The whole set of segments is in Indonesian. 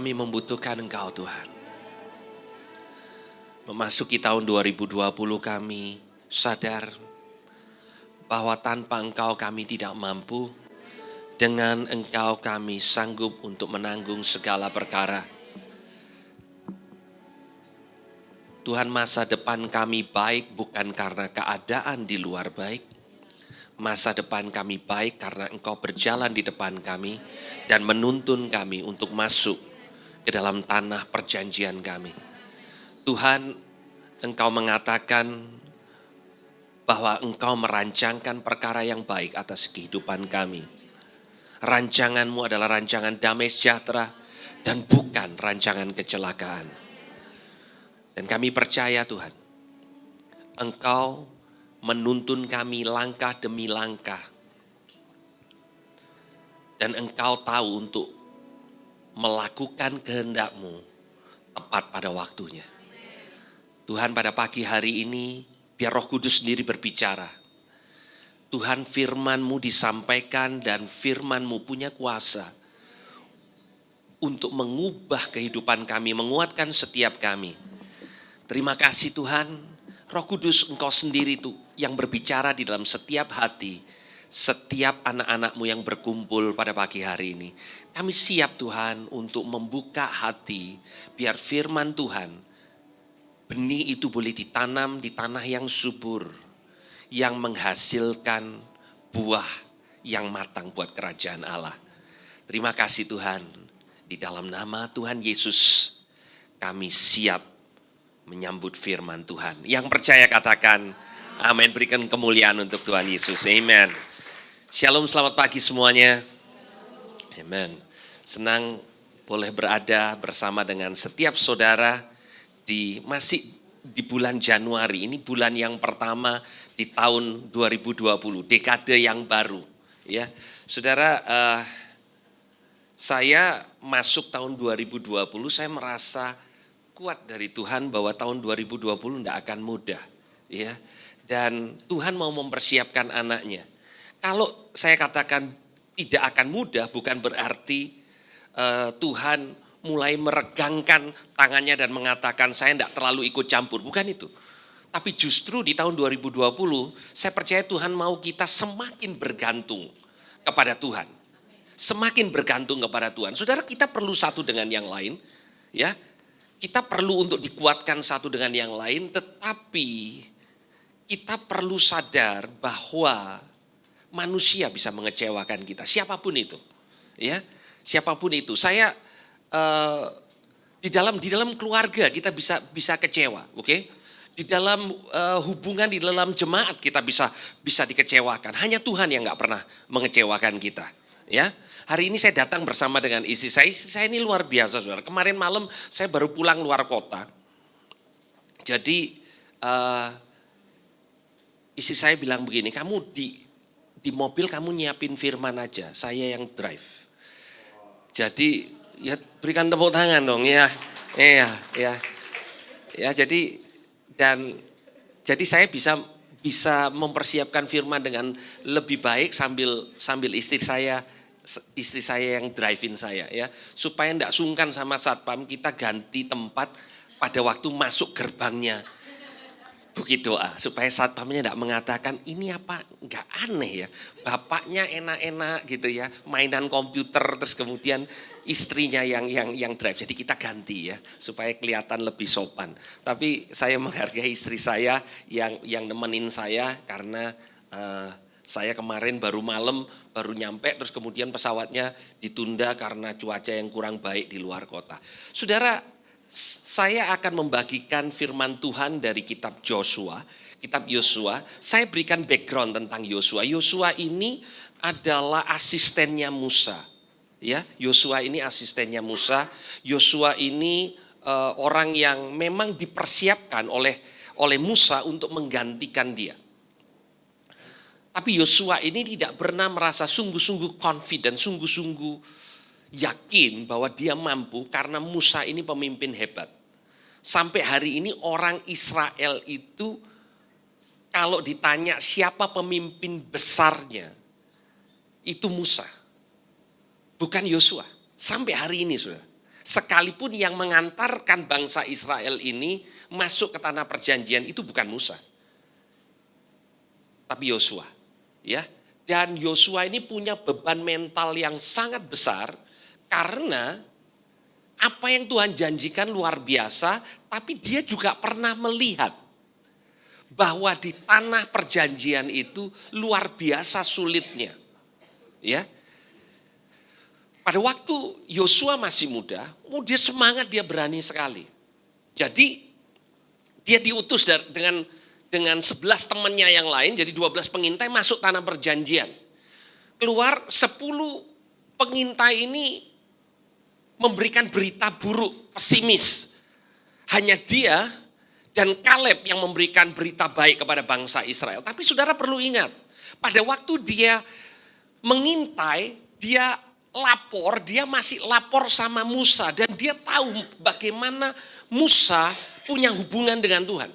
Kami membutuhkan Engkau Tuhan. Memasuki tahun 2020 kami sadar bahwa tanpa Engkau kami tidak mampu. Dengan Engkau kami sanggup untuk menanggung segala perkara. Tuhan, masa depan kami baik bukan karena keadaan di luar baik. Masa depan kami baik karena Engkau berjalan di depan kami dan menuntun kami untuk masuk ke dalam tanah perjanjian kami. Tuhan, Engkau mengatakan bahwa Engkau merancangkan perkara yang baik atas kehidupan kami. Rancangan-Mu adalah rancangan damai sejahtera dan bukan rancangan kecelakaan. Dan kami percaya Tuhan, Engkau menuntun kami langkah demi langkah. Dan Engkau tahu untuk melakukan kehendak-Mu tepat pada waktunya. Tuhan, pada pagi hari ini biar Roh Kudus sendiri berbicara. Tuhan, firman-Mu disampaikan dan firman-Mu punya kuasa untuk mengubah kehidupan kami, menguatkan setiap kami. Terima kasih Tuhan, Roh Kudus Engkau sendiri tuh yang berbicara di dalam setiap hati, setiap anak-anak-Mu yang berkumpul pada pagi hari ini. Kami siap Tuhan untuk membuka hati, biar firman Tuhan, benih itu boleh ditanam di tanah yang subur, yang menghasilkan buah yang matang buat kerajaan Allah. Terima kasih Tuhan, di dalam nama Tuhan Yesus, kami siap menyambut firman Tuhan. Yang percaya katakan amin. Berikan kemuliaan untuk Tuhan Yesus. Amen. Shalom, selamat pagi semuanya. Amen. Senang boleh berada bersama dengan setiap saudara masih di bulan Januari. Ini bulan yang pertama di tahun 2020, dekade yang baru. Ya, saudara, saya masuk tahun 2020, saya merasa kuat dari Tuhan bahwa tahun 2020 tidak akan mudah, ya. Dan Tuhan mau mempersiapkan anaknya. Kalau saya katakan tidak akan mudah, bukan berarti Tuhan mulai meregangkan tangannya dan mengatakan saya tidak terlalu ikut campur, bukan itu. Tapi justru di tahun 2020, saya percaya Tuhan mau kita semakin bergantung kepada Tuhan. Semakin bergantung kepada Tuhan. Saudara, kita perlu satu dengan yang lain, ya. Kita perlu untuk dikuatkan satu dengan yang lain, tetapi kita perlu sadar bahwa manusia bisa mengecewakan kita, siapapun itu, ya, siapapun itu. Saya di dalam keluarga kita bisa kecewa, oke? Di dalam hubungan, di dalam jemaat kita bisa dikecewakan. Hanya Tuhan yang nggak pernah mengecewakan kita, ya. Hari ini saya datang bersama dengan istri saya. Istri saya ini luar biasa, saudara. Kemarin malam saya baru pulang luar kota. Jadi istri saya bilang begini, kamu di mobil kamu nyiapin firman aja, saya yang drive. Jadi ya berikan tepuk tangan dong, ya. Ya, jadi saya bisa mempersiapkan firman dengan lebih baik sambil istri saya yang drive-in saya, ya, supaya enggak sungkan sama satpam, kita ganti tempat pada waktu masuk gerbangnya Bukit Doa, supaya satpamnya enggak mengatakan ini apa enggak aneh ya, bapaknya enak-enak gitu ya, mainan komputer, terus kemudian istrinya yang drive. Jadi kita ganti ya, supaya kelihatan lebih sopan. Tapi saya menghargai istri saya yang nemenin saya karena saya kemarin baru nyampe, terus kemudian pesawatnya ditunda karena cuaca yang kurang baik di luar kota. Saudara, saya akan membagikan firman Tuhan dari kitab Yosua. Saya berikan background tentang Yosua. Yosua ini adalah asistennya Musa. Ya, Yosua ini asistennya Musa. Yosua ini orang yang memang dipersiapkan oleh Musa untuk menggantikan dia. Tapi Yosua ini tidak pernah merasa sungguh-sungguh confident, sungguh-sungguh yakin bahwa dia mampu karena Musa ini pemimpin hebat. Sampai hari ini orang Israel itu kalau ditanya siapa pemimpin besarnya, itu Musa. Bukan Yosua. Sampai hari ini, saudara. sekalipun yang mengantarkan bangsa Israel ini masuk ke tanah perjanjian itu bukan Musa, tapi Yosua, ya. Dan Yosua ini punya beban mental yang sangat besar karena apa yang Tuhan janjikan luar biasa, tapi dia juga pernah melihat bahwa di tanah perjanjian itu luar biasa sulitnya. Ya. Pada waktu Yosua masih muda, dia semangat, dia berani sekali. Jadi dia diutus dengan 11 temannya yang lain, jadi 12 pengintai masuk tanah perjanjian. Keluar 10 pengintai ini memberikan berita buruk, pesimis. Hanya dia dan Kaleb yang memberikan berita baik kepada bangsa Israel. Tapi saudara perlu ingat, pada waktu dia mengintai, dia lapor, dia masih lapor sama Musa. Dan dia tahu bagaimana Musa punya hubungan dengan Tuhan.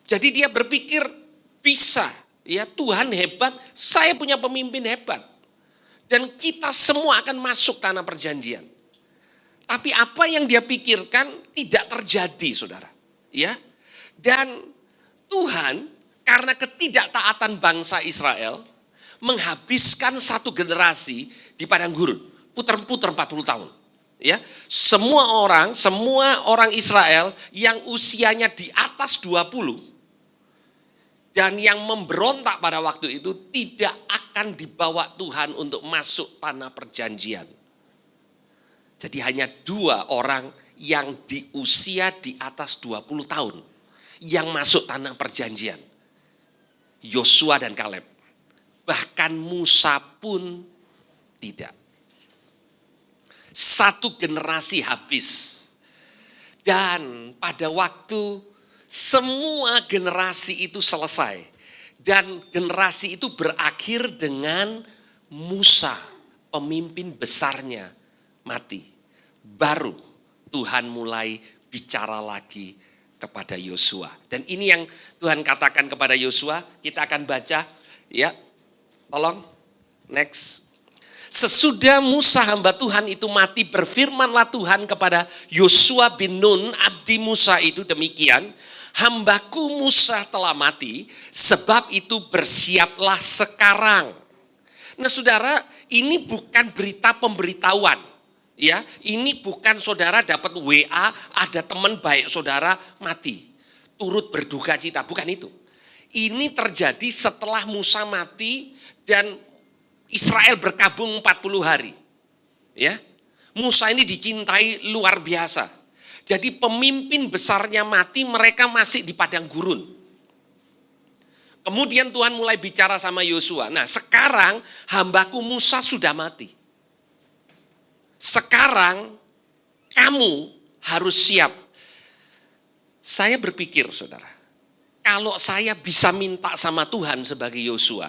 Jadi dia berpikir bisa, ya Tuhan hebat, saya punya pemimpin hebat. Dan kita semua akan masuk tanah perjanjian. Tapi apa yang dia pikirkan tidak terjadi, saudara. Ya, dan Tuhan karena ketidaktaatan bangsa Israel menghabiskan satu generasi di padang gurun, putar-putar 40 tahun. Ya, semua orang Israel yang usianya di atas 20 dan yang memberontak pada waktu itu tidak akan dibawa Tuhan untuk masuk tanah perjanjian. Jadi hanya 2 orang yang di usia di atas 20 tahun yang masuk tanah perjanjian. Yosua dan Kaleb. Bahkan Musa pun tidak. Satu generasi habis. Dan pada waktu semua generasi itu selesai. Dan generasi itu berakhir dengan Musa, pemimpin besarnya, mati. Baru Tuhan mulai bicara lagi kepada Yosua. Dan ini yang Tuhan katakan kepada Yosua, kita akan baca, ya. Tolong, next. Sesudah Musa hamba Tuhan itu mati, berfirmanlah Tuhan kepada Yosua bin Nun, abdi Musa itu demikian, hambaku Musa telah mati, sebab itu bersiaplah sekarang. Nah saudara, ini bukan berita pemberitahuan. Ya, ini bukan saudara dapat WA, ada teman baik saudara mati, turut berduka cita, bukan itu. Ini terjadi setelah Musa mati dan Israel berkabung 40 hari. Ya, Musa ini dicintai luar biasa. Jadi pemimpin besarnya mati, mereka masih di padang gurun. Kemudian Tuhan mulai bicara sama Yosua. Nah sekarang hambaku Musa sudah mati. Sekarang kamu harus siap. Saya berpikir saudara, kalau saya bisa minta sama Tuhan sebagai Yosua,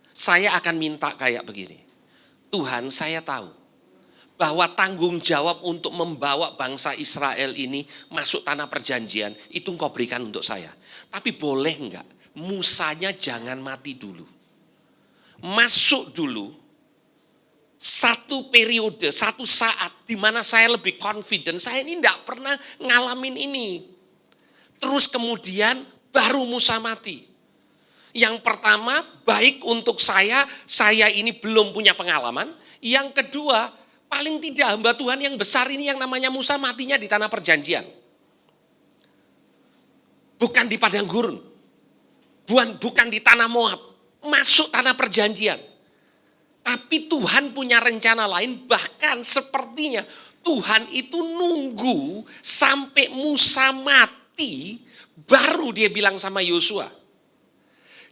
saya akan minta kayak begini. Tuhan, saya tahu bahwa tanggung jawab untuk membawa bangsa Israel ini masuk tanah perjanjian itu Engkau berikan untuk saya. Tapi boleh enggak Musanya jangan mati dulu. Masuk dulu satu periode, satu saat di mana saya lebih confident. Saya ini enggak pernah ngalamin ini. Terus kemudian baru Musa mati. Yang pertama, baik untuk saya ini belum punya pengalaman. Yang kedua, paling tidak hamba Tuhan yang besar ini yang namanya Musa matinya di tanah perjanjian. Bukan di padang gurun. Bukan di tanah Moab. Masuk tanah perjanjian. Tapi Tuhan punya rencana lain, bahkan sepertinya Tuhan itu nunggu sampai Musa mati, baru dia bilang sama Yosua.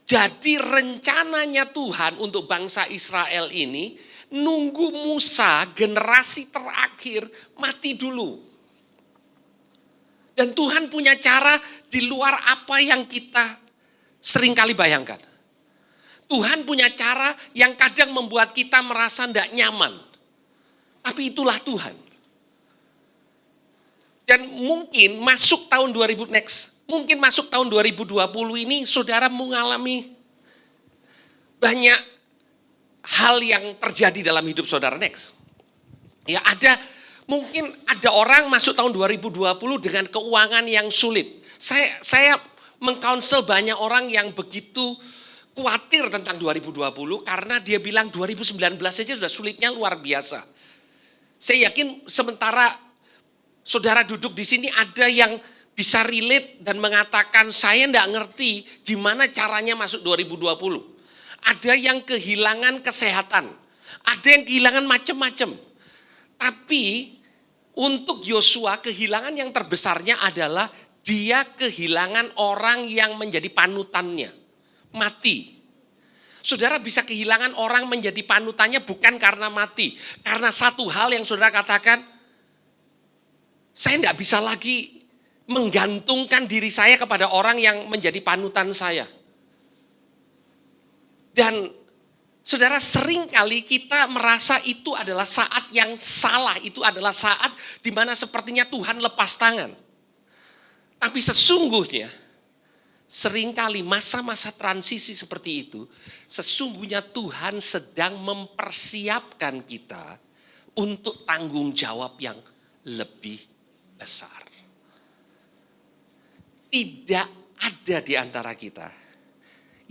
Jadi rencananya Tuhan untuk bangsa Israel ini, nunggu Musa generasi terakhir mati dulu. Dan Tuhan punya cara di luar apa yang kita seringkali bayangkan. Tuhan punya cara yang kadang membuat kita merasa tidak nyaman. Tapi itulah Tuhan. Dan mungkin masuk tahun 2000 next. Mungkin masuk tahun 2020 ini saudara mengalami banyak hal yang terjadi dalam hidup saudara next. Ya ada Mungkin ada orang masuk tahun 2020 dengan keuangan yang sulit. Saya mengkounsel banyak orang yang begitu khawatir tentang 2020 karena dia bilang 2019 saja sudah sulitnya luar biasa. Saya yakin sementara saudara duduk di sini ada yang bisa relate dan mengatakan saya enggak ngerti gimana caranya masuk 2020. Ada yang kehilangan kesehatan, ada yang kehilangan macam-macam. Tapi untuk Yosua kehilangan yang terbesarnya adalah dia kehilangan orang yang menjadi panutannya, mati. Saudara bisa kehilangan orang menjadi panutannya bukan karena mati. Karena satu hal yang saudara katakan, saya tidak bisa lagi menggantungkan diri saya kepada orang yang menjadi panutan saya. Dan saudara, seringkali kita merasa itu adalah saat yang salah. Itu adalah saat di mana sepertinya Tuhan lepas tangan. Tapi sesungguhnya, seringkali masa-masa transisi seperti itu, sesungguhnya Tuhan sedang mempersiapkan kita untuk tanggung jawab yang lebih besar. Tidak ada di antara kita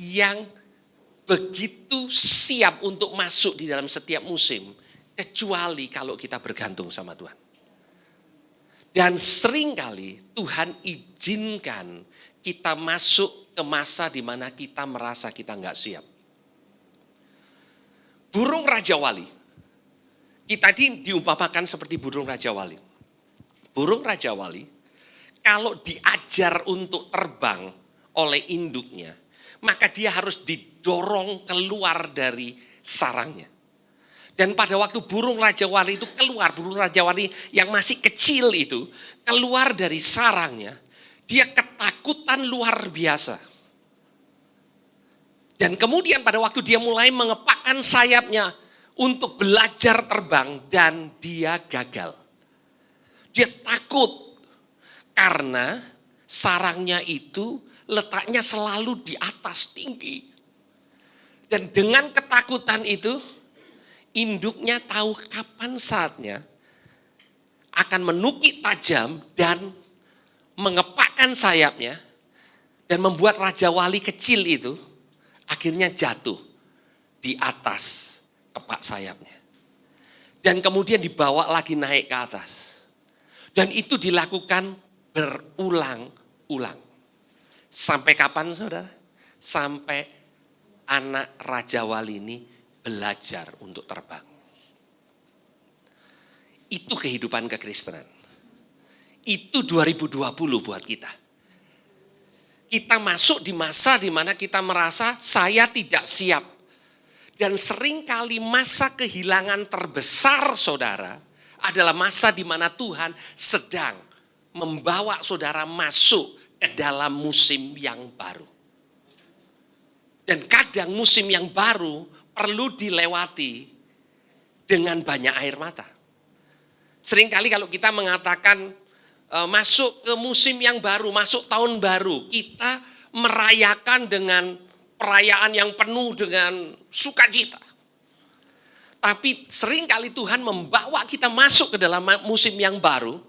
yang begitu siap untuk masuk di dalam setiap musim, kecuali kalau kita bergantung sama Tuhan. Dan seringkali Tuhan izinkan kita masuk ke masa di mana kita merasa kita nggak siap. Burung Raja Wali, kita diumpamakan seperti burung Raja Wali. Burung Raja Wali, kalau diajar untuk terbang oleh induknya, maka dia harus didorong keluar dari sarangnya. Dan pada waktu burung Raja Wali itu keluar, burung Raja Wali yang masih kecil itu keluar dari sarangnya, dia ketakutan luar biasa. Dan kemudian pada waktu dia mulai mengepakkan sayapnya untuk belajar terbang dan dia gagal. Dia takut karena sarangnya itu letaknya selalu di atas tinggi. Dan dengan ketakutan itu, induknya tahu kapan saatnya akan menukik tajam dan mengepakkan sayapnya dan membuat Raja Wali kecil itu akhirnya jatuh di atas kepak sayapnya. Dan kemudian dibawa lagi naik ke atas. Dan itu dilakukan berulang-ulang. Sampai kapan saudara? Sampai anak Raja Wali ini belajar untuk terbang. Itu kehidupan kekristenan. Itu 2020 buat kita. Kita masuk di masa di mana kita merasa saya tidak siap. Dan seringkali masa kehilangan terbesar saudara adalah masa di mana Tuhan sedang membawa saudara masuk ke dalam musim yang baru. Dan kadang musim yang baru perlu dilewati dengan banyak air mata. Seringkali kalau kita mengatakan masuk ke musim yang baru, masuk tahun baru, kita merayakan dengan perayaan yang penuh dengan sukacita. Tapi seringkali Tuhan membawa kita masuk ke dalam musim yang baru.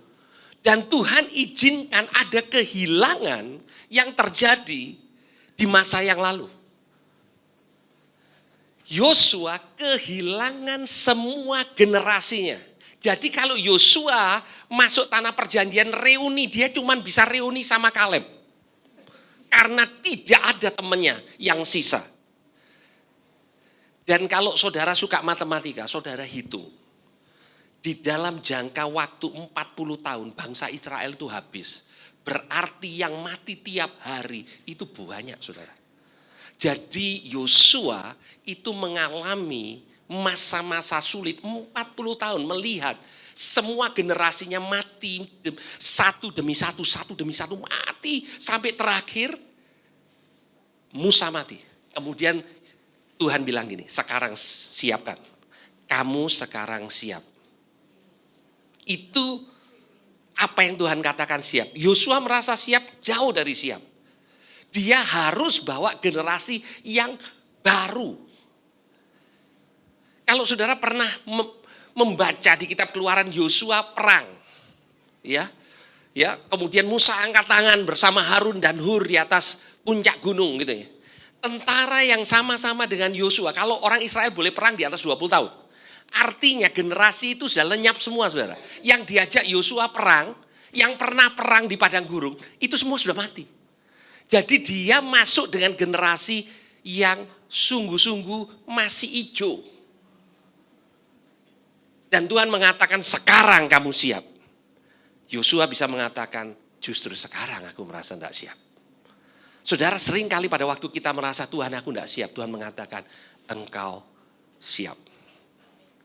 Dan Tuhan izinkan ada kehilangan yang terjadi di masa yang lalu. Yosua kehilangan semua generasinya. Jadi kalau Yosua masuk tanah perjanjian reuni, dia cuma bisa reuni sama Kaleb. Karena tidak ada temannya yang sisa. Dan kalau saudara suka matematika, saudara hitung. Di dalam jangka waktu 40 tahun bangsa Israel itu habis. Berarti yang mati tiap hari itu banyak saudara. Jadi Yosua itu mengalami masa-masa sulit 40 tahun melihat semua generasinya mati satu demi satu mati. Sampai terakhir Musa mati. Kemudian Tuhan bilang gini, sekarang siapkan. Kamu sekarang siap. Itu apa yang Tuhan katakan siap. Yosua merasa siap, jauh dari siap. Dia harus bawa generasi yang baru. Kalau saudara pernah membaca di kitab Keluaran Yosua perang. Ya. Ya, kemudian Musa angkat tangan bersama Harun dan Hur di atas puncak gunung gitu ya. Tentara yang sama-sama dengan Yosua. Kalau orang Israel boleh perang di atas 20 tahun. Artinya generasi itu sudah lenyap semua, saudara. Yang diajak Yosua perang, yang pernah perang di padang gurun, itu semua sudah mati. Jadi dia masuk dengan generasi yang sungguh-sungguh masih hijau. Dan Tuhan mengatakan sekarang kamu siap. Yosua bisa mengatakan justru sekarang aku merasa tidak siap. Saudara, sering kali pada waktu kita merasa Tuhan aku tidak siap, Tuhan mengatakan engkau siap.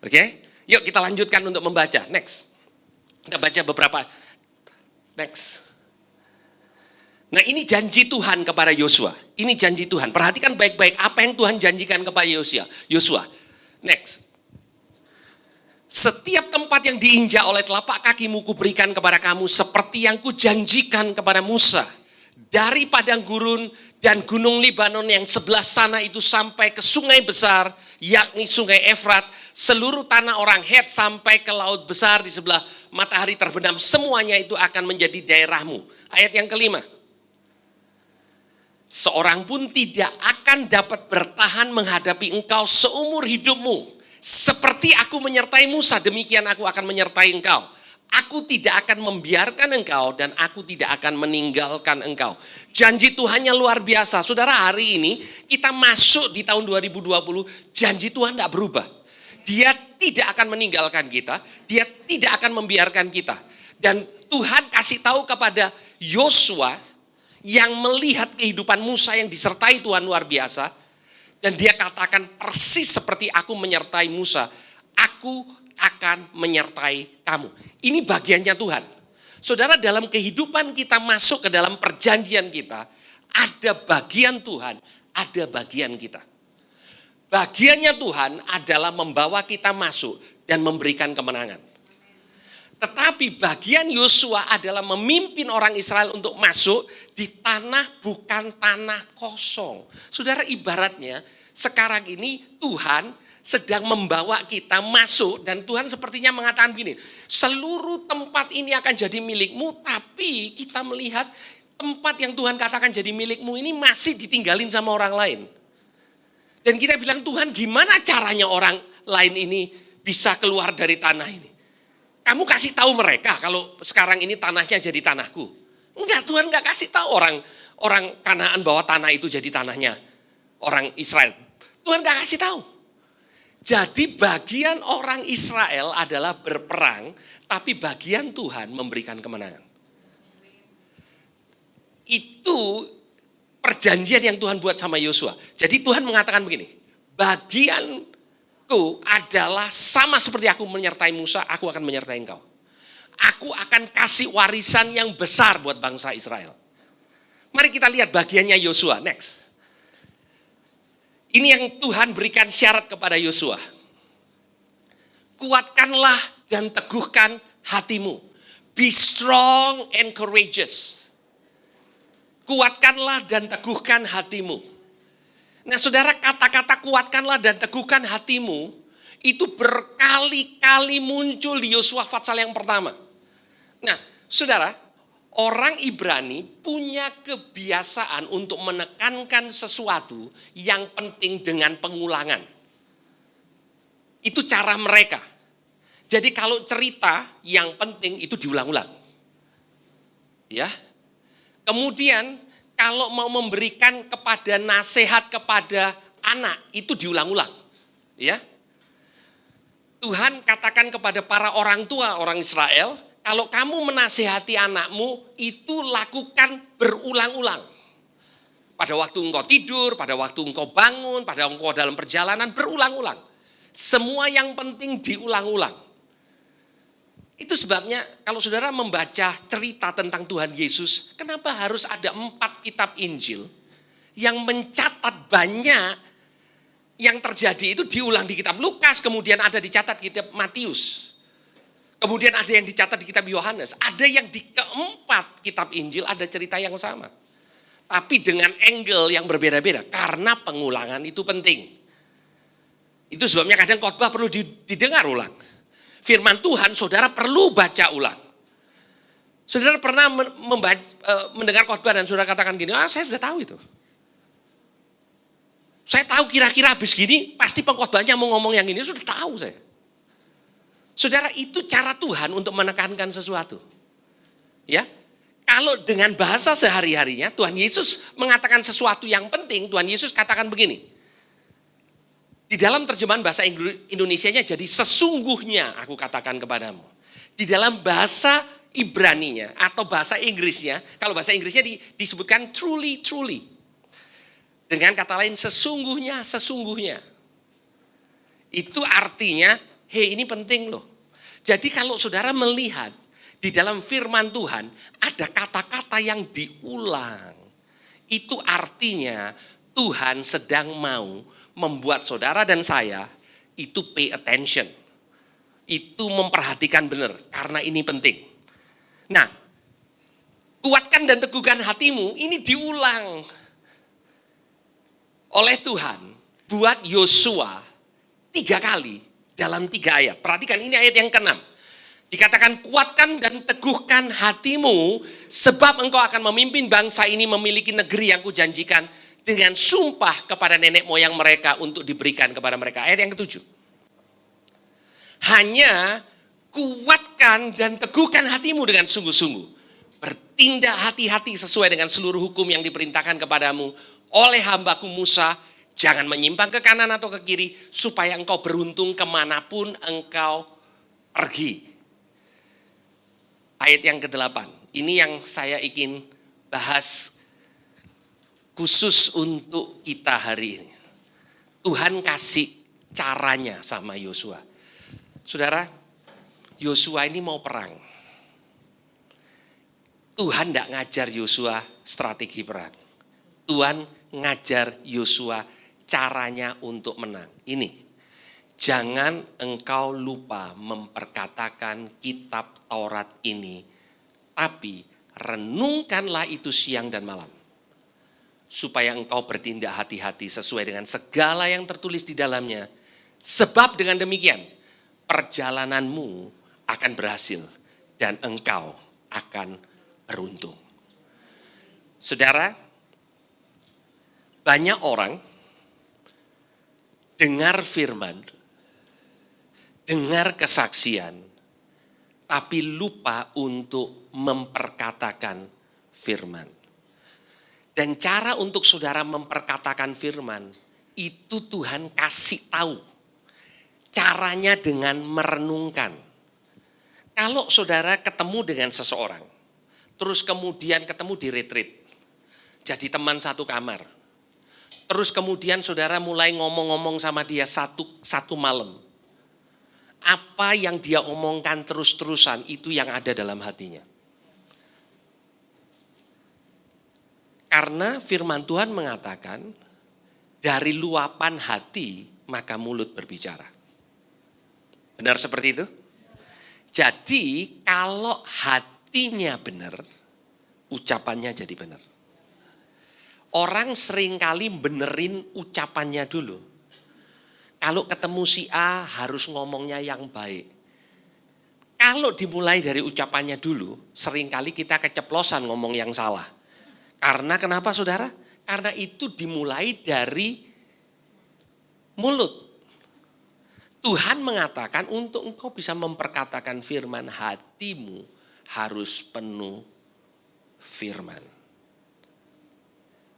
Oke? Yuk kita lanjutkan untuk membaca. Next. Kita baca beberapa. Next. Nah, ini janji Tuhan kepada Yosua. Ini janji Tuhan. Perhatikan baik-baik apa yang Tuhan janjikan kepada Yosua. Next. Setiap tempat yang diinjak oleh telapak kakimu kuberikan kepada kamu seperti yang kujanjikan kepada Musa. Dari padang gurun dan gunung Libanon yang sebelah sana itu sampai ke sungai besar, yakni sungai Efrat, seluruh tanah orang Het sampai ke laut besar di sebelah matahari terbenam, semuanya itu akan menjadi daerahmu. Ayat yang kelima. Seorang pun tidak akan dapat bertahan menghadapi engkau seumur hidupmu. Seperti aku menyertai Musa, demikian aku akan menyertai engkau. Aku tidak akan membiarkan engkau dan aku tidak akan meninggalkan engkau. Janji Tuhannya luar biasa. Saudara, hari ini kita masuk di tahun 2020, janji Tuhan tidak berubah. Dia tidak akan meninggalkan kita, dia tidak akan membiarkan kita. Dan Tuhan kasih tahu kepada Yosua yang melihat kehidupan Musa yang disertai Tuhan luar biasa. Dan dia katakan persis seperti aku menyertai Musa, aku akan menyertai kamu. Ini bagiannya Tuhan. Saudara, dalam kehidupan kita masuk ke dalam perjanjian kita, ada bagian Tuhan, ada bagian kita. Bagiannya Tuhan adalah membawa kita masuk dan memberikan kemenangan. Tetapi bagian Yosua adalah memimpin orang Israel untuk masuk di tanah bukan tanah kosong. Saudara, ibaratnya sekarang ini Tuhan sedang membawa kita masuk dan Tuhan sepertinya mengatakan begini, seluruh tempat ini akan jadi milikmu, tapi kita melihat tempat yang Tuhan katakan jadi milikmu ini masih ditinggalin sama orang lain. Dan kita bilang, Tuhan gimana caranya orang lain ini bisa keluar dari tanah ini? Kamu kasih tahu mereka kalau sekarang ini tanahnya jadi tanahku. Enggak, Tuhan enggak kasih tahu orang Kanaan bahwa tanah itu jadi tanahnya orang Israel. Tuhan enggak kasih tahu. Jadi bagian orang Israel adalah berperang, tapi bagian Tuhan memberikan kemenangan. Itu perjanjian yang Tuhan buat sama Yosua. Jadi Tuhan mengatakan begini, bagianku adalah sama seperti aku menyertai Musa, aku akan menyertai engkau. Aku akan kasih warisan yang besar buat bangsa Israel. Mari kita lihat bagiannya Yosua. Next. Ini yang Tuhan berikan syarat kepada Yosua. Kuatkanlah dan teguhkan hatimu. Be strong and courageous. Kuatkanlah dan teguhkan hatimu. Nah, saudara, kata-kata kuatkanlah dan teguhkan hatimu itu berkali-kali muncul di Yosua Fatsal yang pertama. Nah, saudara, orang Ibrani punya kebiasaan untuk menekankan sesuatu yang penting dengan pengulangan. Itu cara mereka. Jadi kalau cerita yang penting itu diulang-ulang. Ya. Kemudian kalau mau memberikan kepada nasihat kepada anak itu diulang-ulang. Ya. Tuhan katakan kepada para orang tua orang Israel, kalau kamu menasihati anakmu, itu lakukan berulang-ulang. Pada waktu engkau tidur, pada waktu engkau bangun, pada engkau dalam perjalanan, berulang-ulang. Semua yang penting diulang-ulang. Itu sebabnya kalau saudara membaca cerita tentang Tuhan Yesus, kenapa harus ada 4 kitab Injil yang mencatat banyak yang terjadi itu diulang di kitab Lukas, kemudian ada dicatat di kitab Matius. Kemudian ada yang dicatat di kitab Yohanes, ada yang di keempat kitab Injil ada cerita yang sama. Tapi dengan angle yang berbeda-beda, karena pengulangan itu penting. Itu sebabnya kadang khotbah perlu didengar ulang. firman Tuhan, saudara perlu baca ulang. Saudara pernah mendengar khotbah dan saudara katakan gini, saya sudah tahu itu. Saya tahu kira-kira habis gini, pasti pengkhotbahnya mau ngomong yang ini, sudah tahu saya. Saudara, itu cara Tuhan untuk menekankan sesuatu. Ya, kalau dengan bahasa sehari-harinya, Tuhan Yesus mengatakan sesuatu yang penting, Tuhan Yesus katakan begini. Di dalam terjemahan bahasa Indonesianya jadi sesungguhnya aku katakan kepadamu. Di dalam bahasa Ibraninya atau bahasa Inggrisnya, kalau bahasa Inggrisnya disebutkan truly, truly. Dengan kata lain sesungguhnya, sesungguhnya. Itu artinya, hei ini penting loh. Jadi kalau saudara melihat di dalam firman Tuhan ada kata-kata yang diulang. Itu artinya Tuhan sedang mau membuat saudara dan saya itu pay attention. Itu memperhatikan benar karena ini penting. Nah, kuatkan dan teguhkan hatimu ini diulang oleh Tuhan buat Yosua 3 kali dalam 3 ayat. Perhatikan ini ayat yang ke-6. Dikatakan kuatkan dan teguhkan hatimu sebab engkau akan memimpin bangsa ini memiliki negeri yang kujanjikan dengan sumpah kepada nenek moyang mereka untuk diberikan kepada mereka. Ayat yang ke-7. Hanya kuatkan dan teguhkan hatimu dengan sungguh-sungguh. Bertindak hati-hati sesuai dengan seluruh hukum yang diperintahkan kepadamu oleh hambaku Musa. Jangan menyimpang ke kanan atau ke kiri supaya engkau beruntung kemanapun engkau pergi. Ayat yang ke-8. Ini yang saya ingin bahas khusus untuk kita hari ini. Tuhan kasih caranya sama Yosua. Saudara, Yosua ini mau perang. Tuhan tidak ngajar Yosua strategi perang. Tuhan ngajar Yosua caranya untuk menang. Ini, jangan engkau lupa memperkatakan kitab Taurat ini, tapi renungkanlah itu siang dan malam. Supaya engkau bertindak hati-hati sesuai dengan segala yang tertulis di dalamnya. Sebab dengan demikian, perjalananmu akan berhasil dan engkau akan beruntung. Saudara, banyak orang dengar firman, dengar kesaksian, tapi lupa untuk memperkatakan firman. Dan cara untuk saudara memperkatakan firman, itu Tuhan kasih tahu. Caranya dengan merenungkan. Kalau saudara ketemu dengan seseorang, terus kemudian ketemu di retreat, jadi teman satu kamar. Terus kemudian saudara mulai ngomong-ngomong sama dia satu malam. Apa yang dia omongkan terus-terusan itu yang ada dalam hatinya. Karena firman Tuhan mengatakan, dari luapan hati maka mulut berbicara. Benar seperti itu? Jadi kalau hatinya benar, ucapannya jadi benar. Orang seringkali benerin ucapannya dulu. Kalau ketemu si A harus ngomongnya yang baik. Kalau dimulai dari ucapannya dulu, seringkali kita keceplosan ngomong yang salah. Karena kenapa saudara? Karena itu dimulai dari mulut. Tuhan mengatakan untuk engkau bisa memperkatakan firman, hatimu harus penuh firman.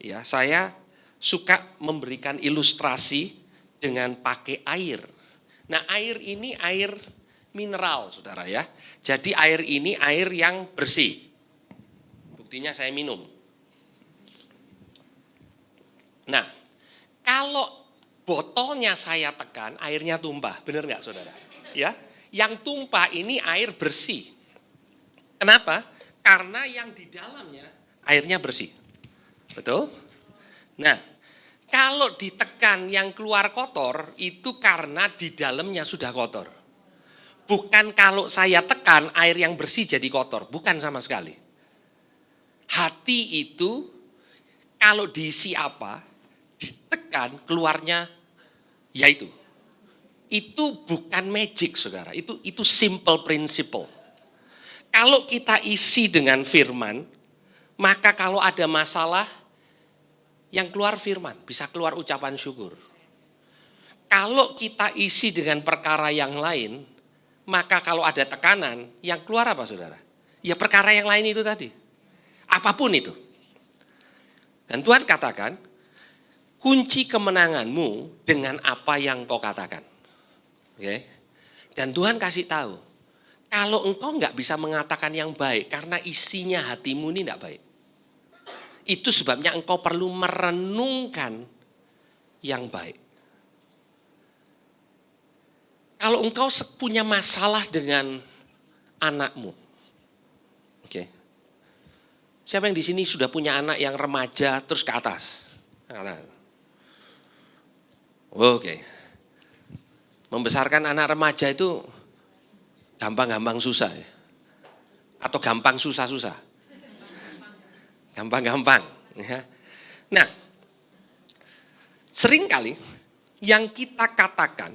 Ya, saya suka memberikan ilustrasi dengan pakai air. Nah, air ini air mineral, saudara ya. Jadi air ini air yang bersih. Buktinya saya minum. Nah, kalau botolnya saya tekan, airnya tumpah. Benar nggak saudara? Ya, yang tumpah ini air bersih. Kenapa? Karena yang di dalamnya airnya bersih. Betul? Nah, kalau ditekan yang keluar kotor, itu karena di dalamnya sudah kotor. Bukan kalau saya tekan air yang bersih jadi kotor. Bukan sama sekali. Hati itu kalau diisi apa, ditekan keluarnya yaitu. Itu bukan magic, saudara. Itu simple principle. Kalau kita isi dengan firman, maka kalau ada masalah, yang keluar firman, bisa keluar ucapan syukur. Kalau kita isi dengan perkara yang lain, maka kalau ada tekanan, yang keluar apa, saudara? Ya perkara yang lain itu tadi. Apapun itu. Dan Tuhan katakan, kunci kemenanganmu dengan apa yang kau katakan. Oke? Dan Tuhan kasih tahu, kalau engkau nggak bisa mengatakan yang baik, karena isinya hatimu ini nggak baik. Itu sebabnya engkau perlu merenungkan yang baik. Kalau engkau punya masalah dengan anakmu, oke? Siapa yang di sini sudah punya anak yang remaja terus ke atas? Oke. Membesarkan anak remaja itu gampang-gampang susah ya? Atau gampang susah-susah? Gampang-gampang. Ya. Nah, seringkali yang kita katakan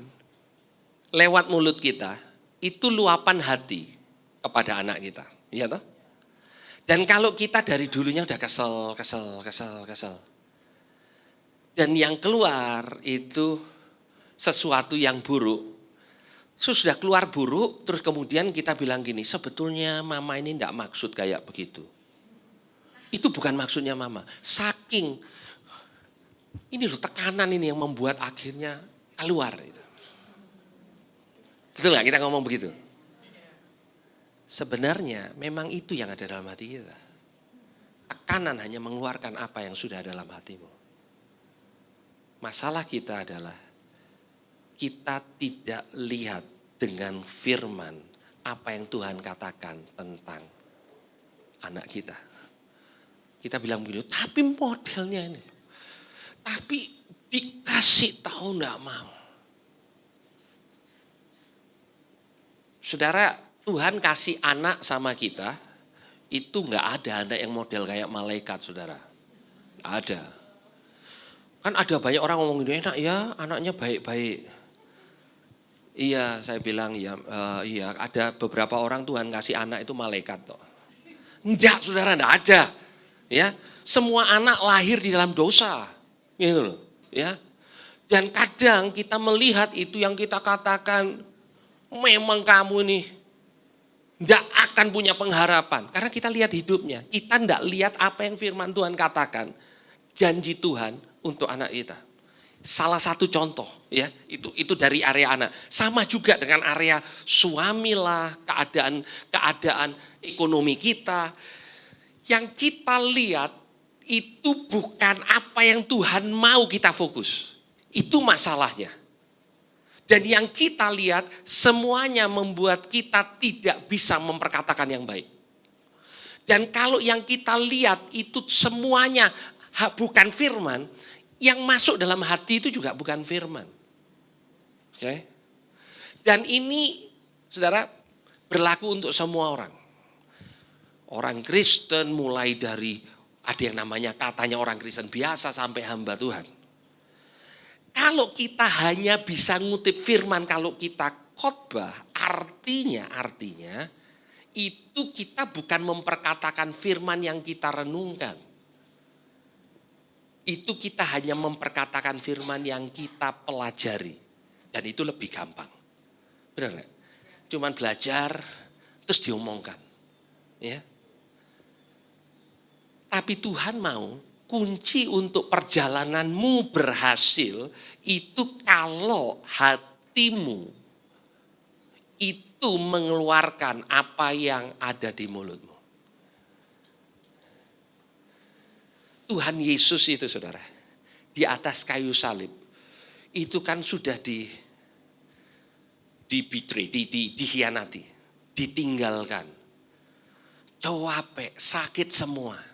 lewat mulut kita itu luapan hati kepada anak kita, iya toh? Dan kalau kita dari dulunya udah kesel, dan yang keluar itu sesuatu yang buruk, sudah keluar buruk, terus kemudian kita bilang gini, sebetulnya mama ini enggak maksud kayak begitu. Itu bukan maksudnya mama. Saking ini loh tekanan ini yang membuat akhirnya keluar itu. Betul nggak kita ngomong begitu? Sebenarnya memang itu yang ada dalam hati kita. Tekanan hanya mengeluarkan apa yang sudah dalam hatimu. Masalah kita adalah kita tidak lihat dengan firman apa yang Tuhan katakan tentang anak kita. Kita bilang begini, tapi modelnya ini. Tapi dikasih tahu enggak mau. Saudara, Tuhan kasih anak sama kita, itu enggak ada anak yang model kayak malaikat, saudara. Ada. Kan ada banyak orang ngomong gini, enak ya anaknya baik-baik. Iya, saya bilang iya ada beberapa orang Tuhan kasih anak itu malaikat toh. Enggak, saudara, enggak ada. Ya, semua anak lahir di dalam dosa, gitu loh, ya. Dan kadang kita melihat itu yang kita katakan, memang kamu ini tidak akan punya pengharapan, karena kita lihat hidupnya, kita tidak lihat apa yang firman Tuhan katakan, janji Tuhan untuk anak kita. Salah satu contoh, ya, itu dari area anak, sama juga dengan area suami lah, keadaan ekonomi kita. Yang kita lihat itu bukan apa yang Tuhan mau kita fokus. Itu masalahnya. Dan yang kita lihat semuanya membuat kita tidak bisa memperkatakan yang baik. Dan kalau yang kita lihat itu semuanya bukan firman, yang masuk dalam hati itu juga bukan firman. Oke? Dan ini, saudara, berlaku untuk semua orang. Orang Kristen mulai dari ada yang namanya katanya orang Kristen biasa sampai hamba Tuhan. Kalau kita hanya bisa ngutip firman, kalau kita khotbah, artinya itu kita bukan memperkatakan firman yang kita renungkan. Itu kita hanya memperkatakan firman yang kita pelajari. Dan itu lebih gampang. Benar nggak? Cuman belajar terus diomongkan. Ya. Tapi Tuhan mau kunci untuk perjalananmu berhasil itu kalau hatimu itu mengeluarkan apa yang ada di mulutmu. Tuhan Yesus itu, saudara, di atas kayu salib itu kan sudah dikhianati, ditinggalkan, capek, sakit semua.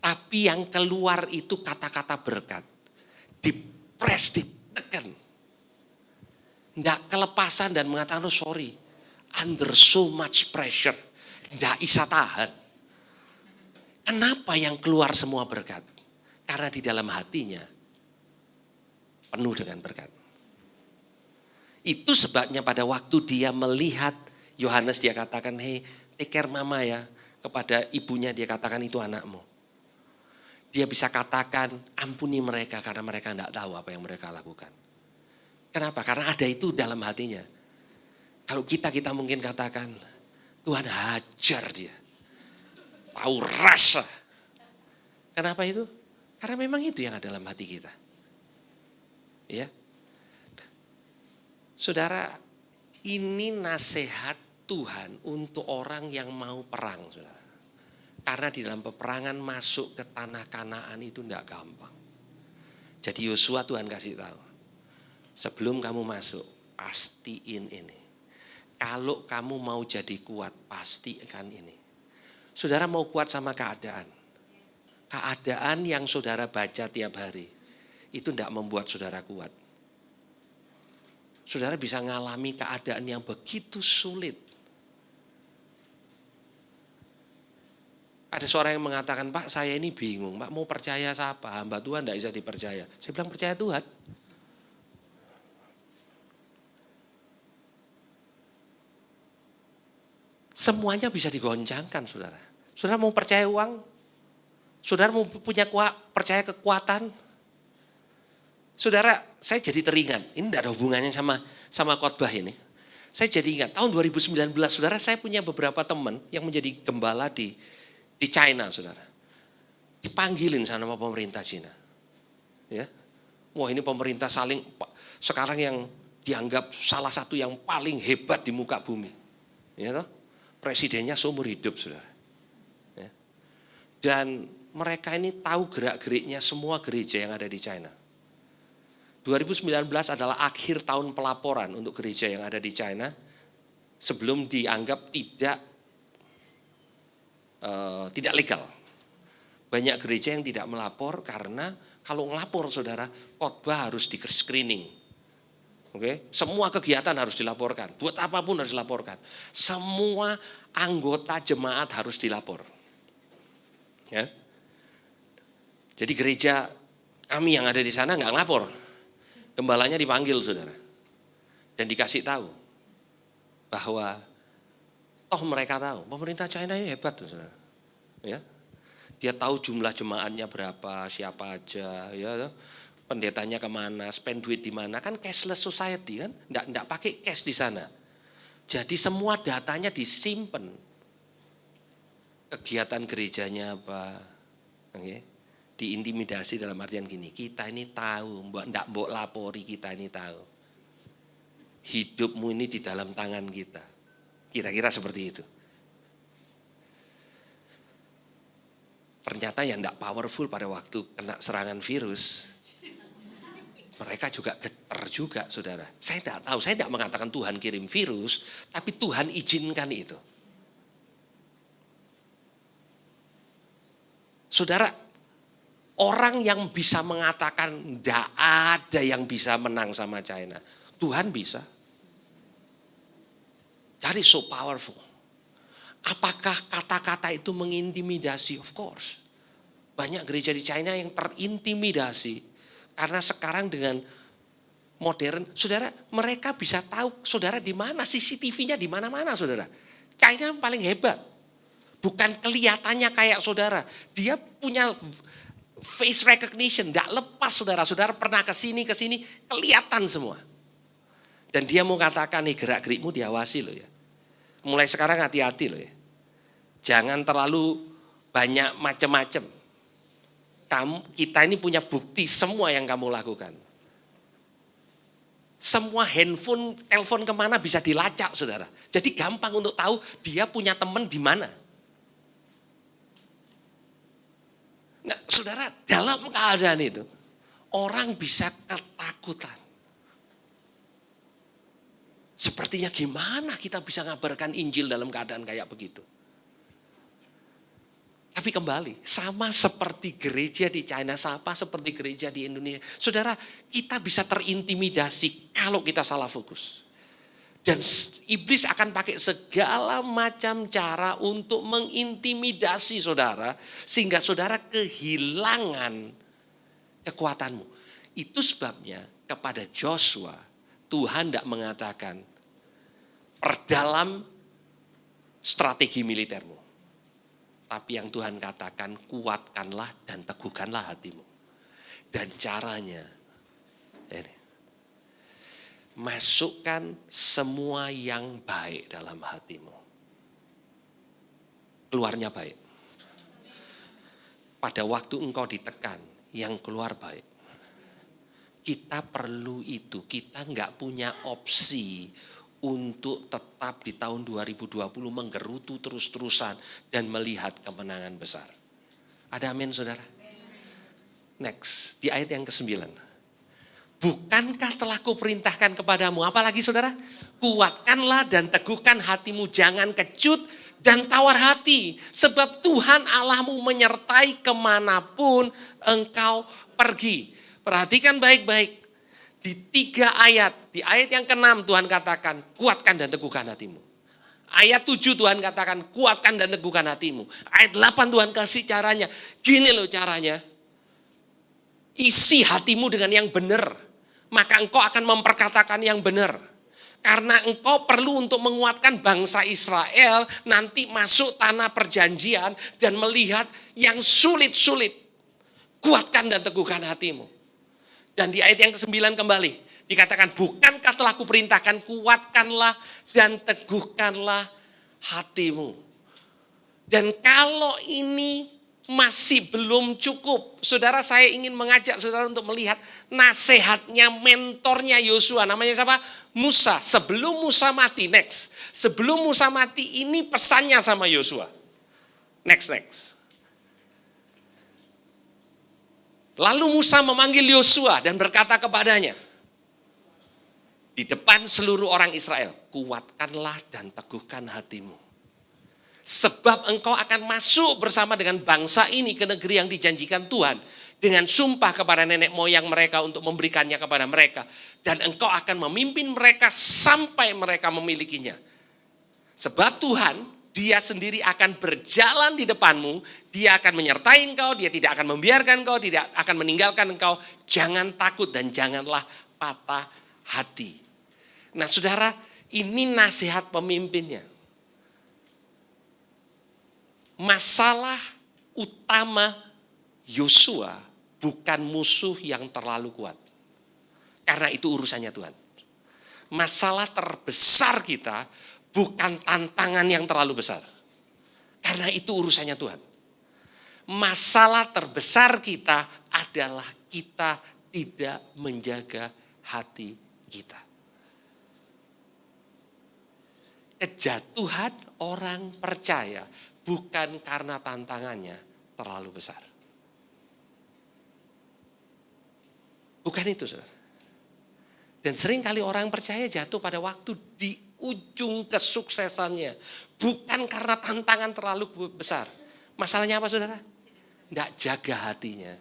Tapi yang keluar itu kata-kata berkat. Dipres, ditekan. Tidak kelepasan dan mengatakan, oh sorry, under so much pressure. Tidak bisa tahan. Kenapa yang keluar semua berkat? Karena di dalam hatinya penuh dengan berkat. Itu sebabnya pada waktu dia melihat Yohanes, dia katakan, hey, take care mama ya. Kepada ibunya dia katakan, itu anakmu. Dia bisa katakan, ampuni mereka karena mereka tidak tahu apa yang mereka lakukan. Kenapa? Karena ada itu dalam hatinya. Kalau kita mungkin katakan, Tuhan hajar dia. Tahu rasa. Kenapa itu? Karena memang itu yang ada dalam hati kita. Ya. Saudara, ini nasihat Tuhan untuk orang yang mau perang, saudara. Karena di dalam peperangan masuk ke tanah Kanaan itu tidak gampang. Jadi Yosua Tuhan kasih tahu, sebelum kamu masuk, pastiin ini. Kalau kamu mau jadi kuat, pastikan ini. Saudara mau kuat sama keadaan. Keadaan yang saudara baca tiap hari, itu tidak membuat saudara kuat. Saudara bisa mengalami keadaan yang begitu sulit. Ada seorang yang mengatakan, Pak saya ini bingung, Pak mau percaya siapa? Hamba Tuhan tidak bisa dipercaya. Saya bilang percaya Tuhan. Semuanya bisa digoncangkan saudara. Saudara mau percaya uang? Saudara mau percaya kekuatan? Saudara, saya jadi teringat, ini tidak ada hubungannya sama khotbah ini. Saya jadi ingat, tahun 2019, saudara, saya punya beberapa teman yang menjadi gembala di China, saudara. Dipanggilin sama pemerintah China. Ya. Wah ini pemerintah sekarang yang dianggap salah satu yang paling hebat di muka bumi. Ya toh? Presidennya seumur hidup, saudara. Ya. Dan mereka ini tahu gerak-geriknya semua gereja yang ada di China. 2019 adalah akhir tahun pelaporan untuk gereja yang ada di China sebelum dianggap tidak legal. Banyak gereja yang tidak melapor karena kalau ngelapor saudara, khotbah harus di screening. Oke, semua kegiatan harus dilaporkan, buat apapun harus dilaporkan. Semua anggota jemaat harus dilapor. Ya. Jadi gereja kami yang ada di sana nggak ngelapor. Gembalanya dipanggil saudara dan dikasih tahu bahwa mereka tahu pemerintah China ini hebat saudara. Ya, dia tahu jumlah jemaatnya berapa, siapa aja, ya, pendetanya kemana, spend duit di mana, kan cashless society kan, nggak pakai cash di sana. Jadi semua datanya disimpan, kegiatan gerejanya apa, okay. Diintimidasi dalam artian gini, kita ini tahu, ndak mbok lapori, kita ini tahu. Hidupmu ini di dalam tangan kita. Kira-kira seperti itu. Ternyata yang ndak powerful pada waktu kena serangan virus, mereka juga getar juga saudara. Saya tidak tahu, saya tidak mengatakan Tuhan kirim virus, tapi Tuhan izinkan itu. Saudara, orang yang bisa mengatakan tidak ada yang bisa menang sama China. Tuhan bisa. That is so powerful. Apakah kata-kata itu mengintimidasi? Of course. Banyak gereja di China yang terintimidasi. Karena sekarang dengan modern, saudara, mereka bisa tahu saudara di mana, CCTV-nya di mana-mana saudara. China paling hebat. Bukan kelihatannya kayak saudara. Dia punya face recognition, tidak lepas saudara. Saudara pernah ke sini, kelihatan semua. Dan dia mau katakan nih gerak-gerikmu diawasi loh ya. Mulai sekarang hati-hati loh ya. Jangan terlalu banyak macam-macam. Kita ini punya bukti semua yang kamu lakukan. Semua handphone, telepon kemana bisa dilacak saudara. Jadi gampang untuk tahu dia punya teman di mana. Nah, saudara, dalam keadaan itu, orang bisa ketakutan. Sepertinya gimana kita bisa ngabarkan Injil dalam keadaan kayak begitu. Tapi kembali, sama seperti gereja di China, sama seperti gereja di Indonesia. Saudara, kita bisa terintimidasi kalau kita salah fokus. Dan iblis akan pakai segala macam cara untuk mengintimidasi saudara. Sehingga saudara kehilangan kekuatanmu. Itu sebabnya kepada Joshua, Tuhan tidak mengatakan perdalam strategi militermu. Tapi yang Tuhan katakan, kuatkanlah dan teguhkanlah hatimu. Dan caranya, ini, masukkan semua yang baik dalam hatimu. Keluarnya baik. Pada waktu engkau ditekan, yang keluar baik. Kita perlu itu, kita nggak punya opsi untuk tetap di tahun 2020 menggerutu terus-terusan dan melihat kemenangan besar. Ada amin, saudara? Next, di ayat yang ke-9. Bukankah telah kuperintahkan kepadamu, apalagi saudara? Kuatkanlah dan teguhkan hatimu, jangan kecut dan tawar hati. Sebab Tuhan Allahmu menyertai kemanapun engkau pergi. Perhatikan baik-baik. Di 3 ayat, di ayat yang ke-6 Tuhan katakan, kuatkan dan teguhkan hatimu. Ayat 7 Tuhan katakan, kuatkan dan teguhkan hatimu. Ayat 8 Tuhan kasih caranya. Gini loh caranya. Isi hatimu dengan yang benar. Maka engkau akan memperkatakan yang benar. Karena engkau perlu untuk menguatkan bangsa Israel nanti masuk tanah perjanjian dan melihat yang sulit-sulit. Kuatkan dan teguhkan hatimu. Dan di ayat yang ke-9 kembali dikatakan, bukankah telah kuperintahkan, kuatkanlah dan teguhkanlah hatimu. Dan kalau ini masih belum cukup, saudara, saya ingin mengajak saudara untuk melihat nasihatnya mentornya Yosua, namanya siapa? Musa. Sebelum Musa mati, next. Sebelum Musa mati, ini pesannya sama Yosua. Next. Lalu Musa memanggil Yosua dan berkata kepadanya, di depan seluruh orang Israel, kuatkanlah dan teguhkan hatimu. Sebab engkau akan masuk bersama dengan bangsa ini ke negeri yang dijanjikan Tuhan. Dengan sumpah kepada nenek moyang mereka untuk memberikannya kepada mereka. Dan engkau akan memimpin mereka sampai mereka memilikinya. Sebab Tuhan, Dia sendiri akan berjalan di depanmu, Dia akan menyertai engkau, Dia tidak akan membiarkan engkau, tidak akan meninggalkan engkau. Jangan takut dan janganlah patah hati. Nah saudara, ini nasihat pemimpinnya. Masalah utama Yosua bukan musuh yang terlalu kuat. Karena itu urusannya Tuhan. Masalah terbesar kita bukan tantangan yang terlalu besar. Karena itu urusannya Tuhan. Masalah terbesar kita adalah kita tidak menjaga hati kita. Kejatuhan orang percaya bukan karena tantangannya terlalu besar. Bukan itu, saudara. Dan sering kali orang percaya jatuh pada waktu di ujung kesuksesannya. Bukan karena tantangan terlalu besar. Masalahnya apa, saudara? Tidak jaga hatinya.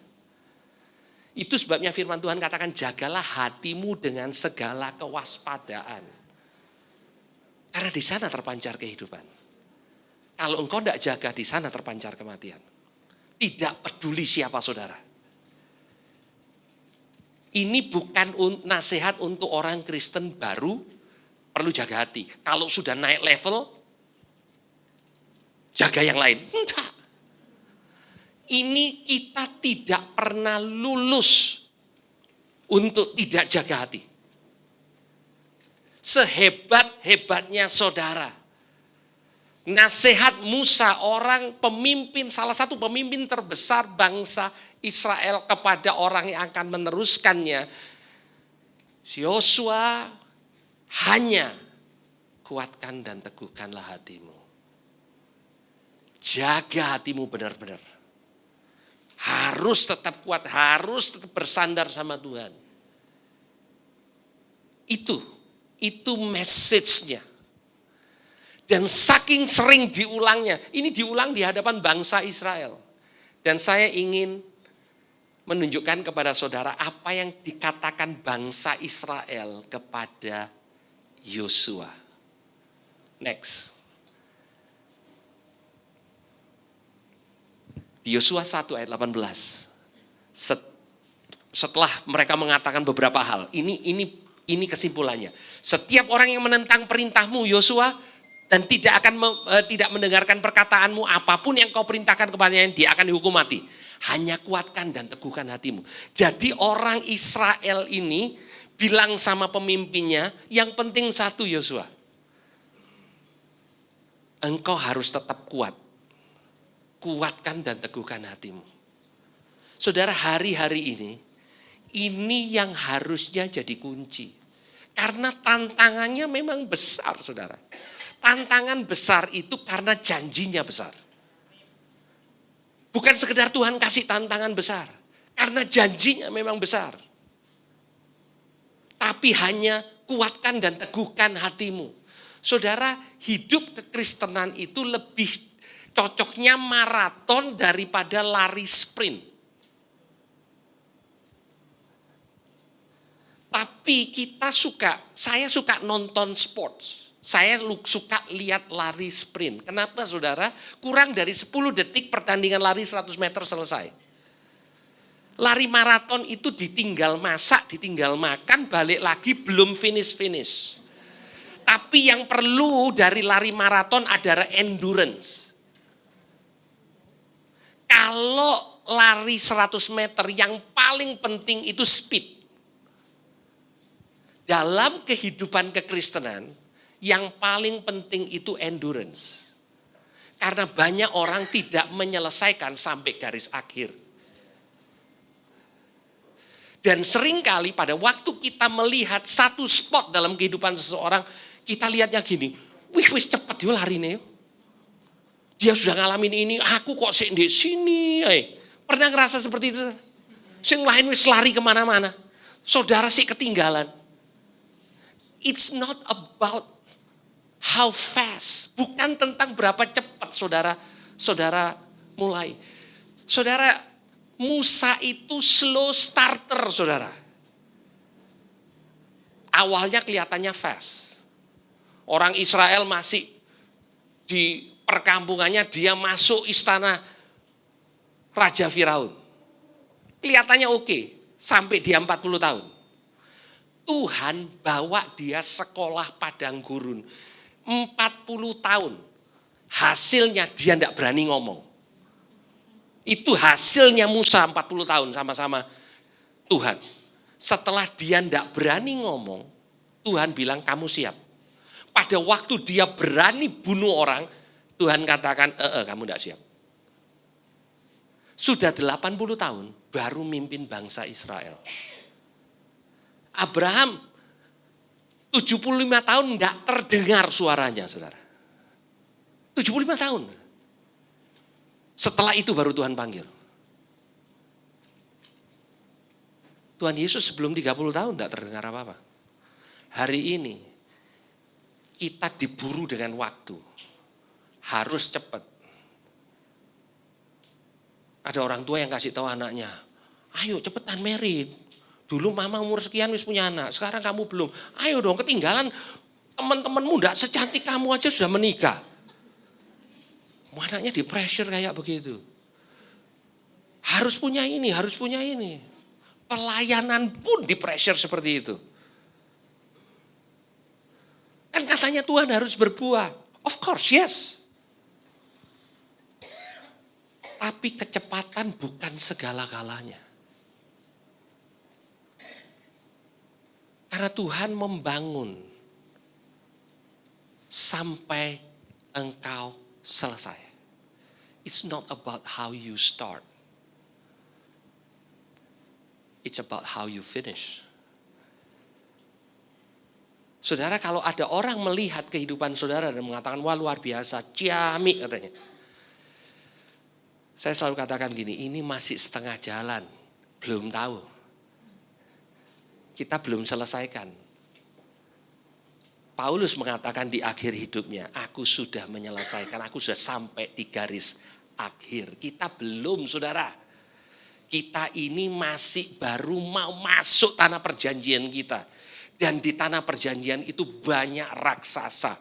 Itu sebabnya firman Tuhan katakan, jagalah hatimu dengan segala kewaspadaan. Karena di sana terpancar kehidupan. Kalau engkau tidak jaga, di sana terpancar kematian. Tidak peduli siapa saudara. Ini bukan nasihat untuk orang Kristen baru perlu jaga hati. Kalau sudah naik level, jaga yang lain. Enggak. Ini kita tidak pernah lulus untuk tidak jaga hati. Sehebat-hebatnya saudara. Nasihat Musa, orang pemimpin, salah satu pemimpin terbesar bangsa Israel kepada orang yang akan meneruskannya. Yosua, hanya kuatkan dan teguhkanlah hatimu. Jaga hatimu benar-benar. Harus tetap kuat, harus tetap bersandar sama Tuhan. Itu message-nya. Dan saking sering diulangnya, ini diulang di hadapan bangsa Israel. Dan saya ingin menunjukkan kepada saudara apa yang dikatakan bangsa Israel kepada Yosua. Next. Di Yosua 1 ayat 18. Setelah mereka mengatakan beberapa hal, ini Ini kesimpulannya. Setiap orang yang menentang perintahmu Yosua dan tidak mendengarkan perkataanmu, apapun yang kau perintahkan kepadanya, dia akan dihukum mati. Hanya kuatkan dan teguhkan hatimu. Jadi orang Israel ini bilang sama pemimpinnya, yang penting satu Yosua. Engkau harus tetap kuat. Kuatkan dan teguhkan hatimu. Saudara, hari-hari ini yang harusnya jadi kunci. Karena tantangannya memang besar, saudara. Tantangan besar itu karena janjinya besar. Bukan sekedar Tuhan kasih tantangan besar. Karena janjinya memang besar. Tapi hanya kuatkan dan teguhkan hatimu. Saudara, hidup kekristenan itu lebih cocoknya maraton daripada lari sprint. Tapi saya suka nonton sports. Saya suka lihat lari sprint. Kenapa saudara? Kurang dari 10 detik pertandingan lari 100 meter selesai. Lari maraton itu ditinggal masak, ditinggal makan, balik lagi belum finish. Tapi yang perlu dari lari maraton adalah endurance. Kalau lari 100 meter yang paling penting itu speed. Dalam kehidupan kekristenan, yang paling penting itu endurance. Karena banyak orang tidak menyelesaikan sampai garis akhir. Dan seringkali pada waktu kita melihat satu spot dalam kehidupan seseorang, kita lihatnya gini, wih cepet dia lari nih. Dia sudah ngalamin ini, aku kok di sini. Pernah ngerasa seperti itu? Sing lain wis lari kemana-mana. Saudara sih ketinggalan. It's not about how fast. Bukan tentang berapa cepat saudara mulai. Saudara, Musa itu slow starter, saudara. Awalnya kelihatannya fast. Orang Israel masih di perkampungannya, dia masuk istana Raja Firaun. Kelihatannya oke, sampai dia 40 tahun. Tuhan bawa dia sekolah padang gurun. 40 tahun. Hasilnya dia tidak berani ngomong. Itu hasilnya Musa 40 tahun sama-sama Tuhan. Setelah dia tidak berani ngomong, Tuhan bilang kamu siap. Pada waktu dia berani bunuh orang, Tuhan katakan, kamu tidak siap. Sudah 80 tahun baru mimpin bangsa Israel. Abraham 75 tahun tidak terdengar suaranya, saudara. 75 tahun. Setelah itu baru Tuhan panggil. Tuhan Yesus sebelum 30 tahun tidak terdengar apa-apa. Hari ini kita diburu dengan waktu. Harus cepat. Ada orang tua yang kasih tahu anaknya, ayo cepetan married. Dulu mama umur sekian wis punya anak, sekarang kamu belum. Ayo dong, ketinggalan teman-temanmu enggak secantik kamu aja sudah menikah. Anaknya di pressure kayak begitu. Harus punya ini, harus punya ini. Pelayanan pun di pressure seperti itu. Kan katanya Tuhan harus berbuah. Of course, yes. Tapi kecepatan bukan segala-galanya. Karena Tuhan membangun sampai engkau selesai. It's not about how you start. It's about how you finish. Saudara, kalau ada orang melihat kehidupan saudara dan mengatakan, wah luar biasa, ciamik katanya. Saya selalu katakan gini, ini masih setengah jalan, belum tahu. Kita belum selesaikan. Paulus mengatakan di akhir hidupnya, aku sudah menyelesaikan, aku sudah sampai di garis akhir. Kita belum, saudara. Kita ini masih baru mau masuk tanah perjanjian kita. Dan di tanah perjanjian itu banyak raksasa.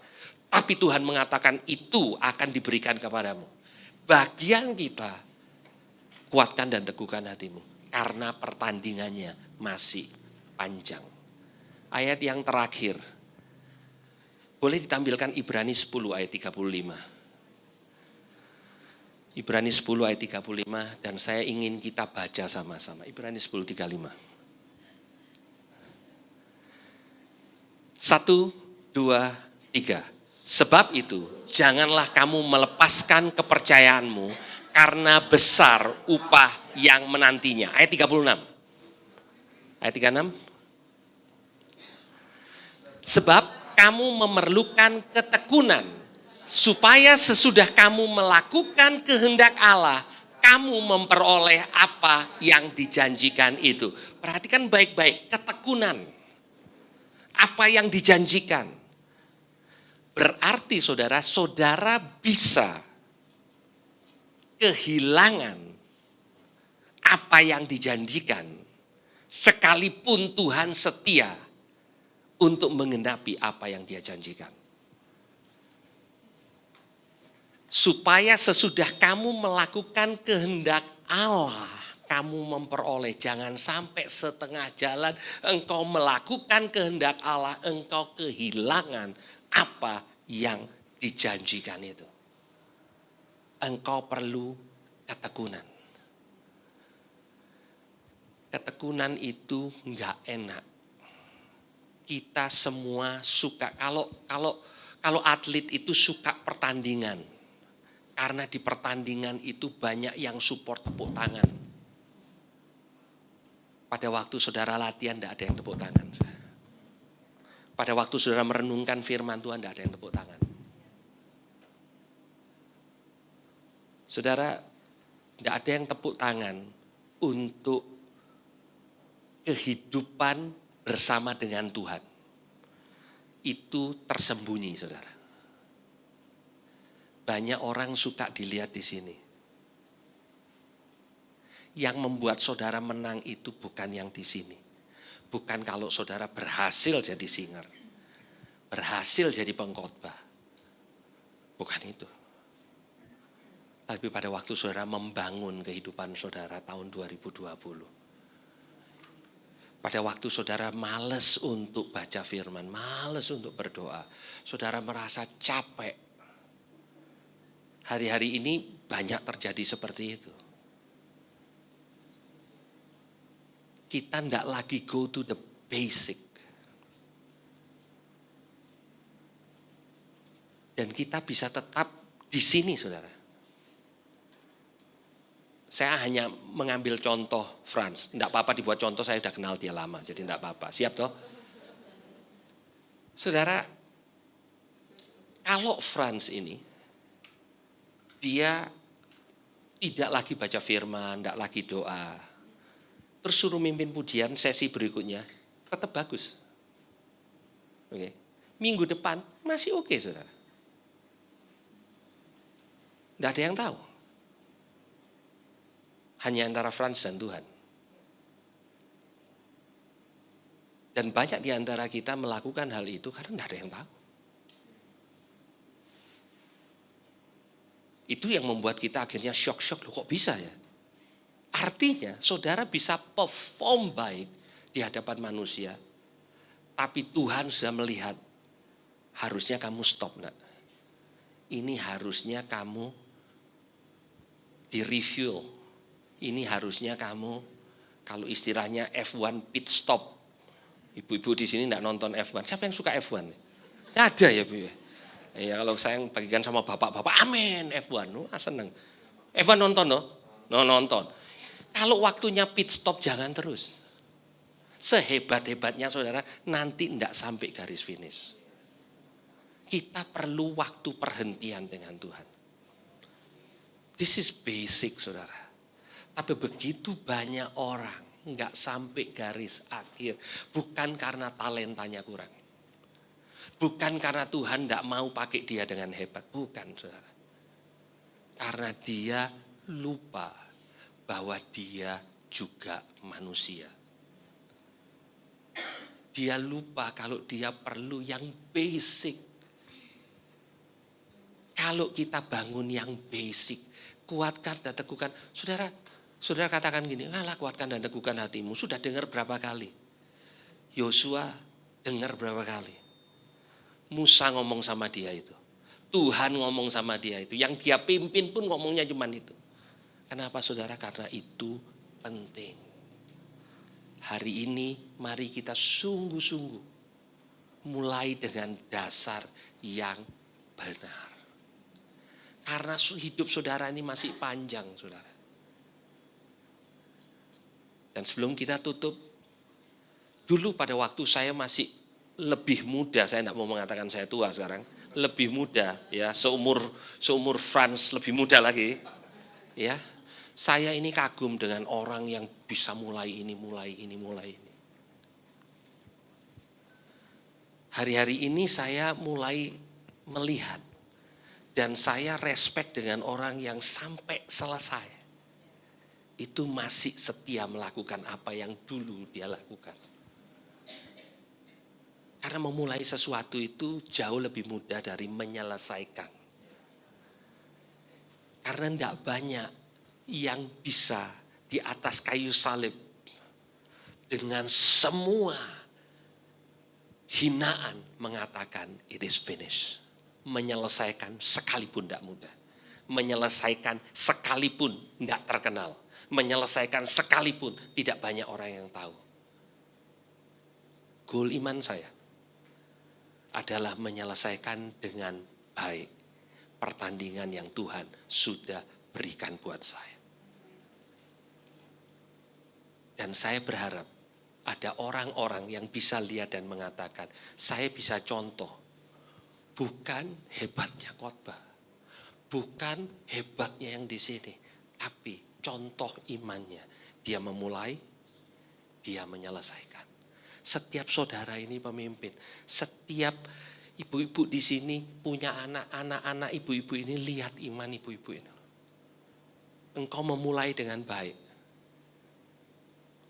Tapi Tuhan mengatakan itu akan diberikan kepadamu. Bagian kita, kuatkan dan teguhkan hatimu. Karena pertandingannya masih panjang. ayat yang terakhir. Boleh ditampilkan Ibrani 10 ayat 35. Ibrani 10 ayat 35 dan saya ingin kita baca sama-sama. Ibrani 10:35. 1, 2, 3. Sebab itu janganlah kamu melepaskan kepercayaanmu karena besar upah yang menantinya. Ayat 36. Ayat 36. Sebab kamu memerlukan ketekunan supaya sesudah kamu melakukan kehendak Allah, kamu memperoleh apa yang dijanjikan itu. Perhatikan baik-baik, ketekunan. Apa yang dijanjikan. Berarti saudara bisa kehilangan apa yang dijanjikan sekalipun Tuhan setia untuk menggenapi apa yang Dia janjikan. Supaya sesudah kamu melakukan kehendak Allah, kamu memperoleh. Jangan sampai setengah jalan engkau melakukan kehendak Allah, engkau kehilangan apa yang dijanjikan itu. Engkau perlu ketekunan. Ketekunan itu enggak enak. Kita semua suka, kalau atlet itu suka pertandingan. Karena di pertandingan itu banyak yang support tepuk tangan. Pada waktu saudara latihan tidak ada yang tepuk tangan. Pada waktu saudara merenungkan firman Tuhan tidak ada yang tepuk tangan. Saudara, tidak ada yang tepuk tangan untuk kehidupan bersama dengan Tuhan. Itu tersembunyi, saudara. Banyak orang suka dilihat di sini. Yang membuat saudara menang itu bukan yang di sini. Bukan kalau saudara berhasil jadi singer. Berhasil jadi pengkhotbah. Bukan itu. Tapi pada waktu saudara membangun kehidupan saudara tahun 2020. Pada waktu saudara malas untuk baca firman, malas untuk berdoa. Saudara merasa capek. Hari-hari ini banyak terjadi seperti itu. Kita tidak lagi go to the basic. Dan kita bisa tetap di sini, saudara. Saya hanya mengambil contoh Frans. Tidak apa-apa dibuat contoh, saya sudah kenal dia lama. Jadi tidak apa-apa. Siap toh? Saudara, kalau Frans ini, dia tidak lagi baca firman, tidak lagi doa. Terus suruh mimpin pujian sesi berikutnya, tetap bagus. Oke. Minggu depan masih oke, saudara. Tidak ada yang tahu. Hanya antara Frans dan Tuhan. Dan banyak di antara kita melakukan hal itu karena tidak ada yang tahu. Itu yang membuat kita akhirnya shock-shock. Loh kok bisa ya? Artinya saudara bisa perform baik di hadapan manusia. Tapi Tuhan sudah melihat. Harusnya kamu stop. Nak. Ini harusnya kamu di-review. Ini harusnya kamu, kalau istilahnya F1 pit stop. Ibu-ibu di sini tidak nonton F1. Siapa yang suka F1? Tidak ada ya Bu. Ya kalau saya bagikan sama bapak-bapak, amin F1. Seneng. F1 nonton loh. Nonton. Kalau waktunya pit stop jangan terus. Sehebat-hebatnya saudara, nanti tidak sampai garis finish. Kita perlu waktu perhentian dengan Tuhan. This is basic, saudara. Tapi begitu banyak orang nggak sampai garis akhir, bukan karena talentanya kurang, bukan karena Tuhan nggak mau pakai dia dengan hebat, bukan, saudara. Karena dia lupa bahwa dia juga manusia. Dia lupa kalau dia perlu yang basic. Kalau kita bangun yang basic, kuatkan dan teguhkan. Saudara katakan gini, alah kuatkan dan teguhkan hatimu. Sudah dengar berapa kali? Yosua Dengar berapa kali? Musa ngomong sama dia itu. Tuhan ngomong sama dia itu. Yang dia pimpin pun ngomongnya cuman itu. Kenapa saudara? Karena itu penting. Hari ini mari kita sungguh-sungguh mulai dengan dasar yang benar. Karena hidup saudara ini masih panjang, saudara. Dan sebelum kita tutup, dulu pada waktu saya masih lebih muda, saya tidak mau mengatakan saya tua sekarang, lebih muda, ya seumur Frans, lebih muda lagi, ya. Saya ini kagum dengan orang yang bisa mulai ini. Hari-hari ini saya mulai melihat dan saya respect dengan orang yang sampai selesai itu masih setia melakukan apa yang dulu dia lakukan. Karena memulai sesuatu itu jauh lebih mudah dari menyelesaikan. Karena tidak banyak yang bisa di atas kayu salib dengan semua hinaan mengatakan it is finished. Menyelesaikan sekalipun tidak mudah. Menyelesaikan sekalipun tidak terkenal. Menyelesaikan sekalipun tidak banyak orang yang tahu. Goal iman saya adalah menyelesaikan dengan baik pertandingan yang Tuhan sudah berikan buat saya. Dan saya berharap ada orang-orang yang bisa lihat dan mengatakan, saya bisa contoh, bukan hebatnya khotbah, bukan hebatnya yang di sini, tapi contoh imannya. Dia memulai, dia menyelesaikan. Setiap saudara ini pemimpin, setiap ibu-ibu di sini punya anak-anak ibu-ibu ini, lihat iman ibu-ibu ini. Engkau memulai dengan baik.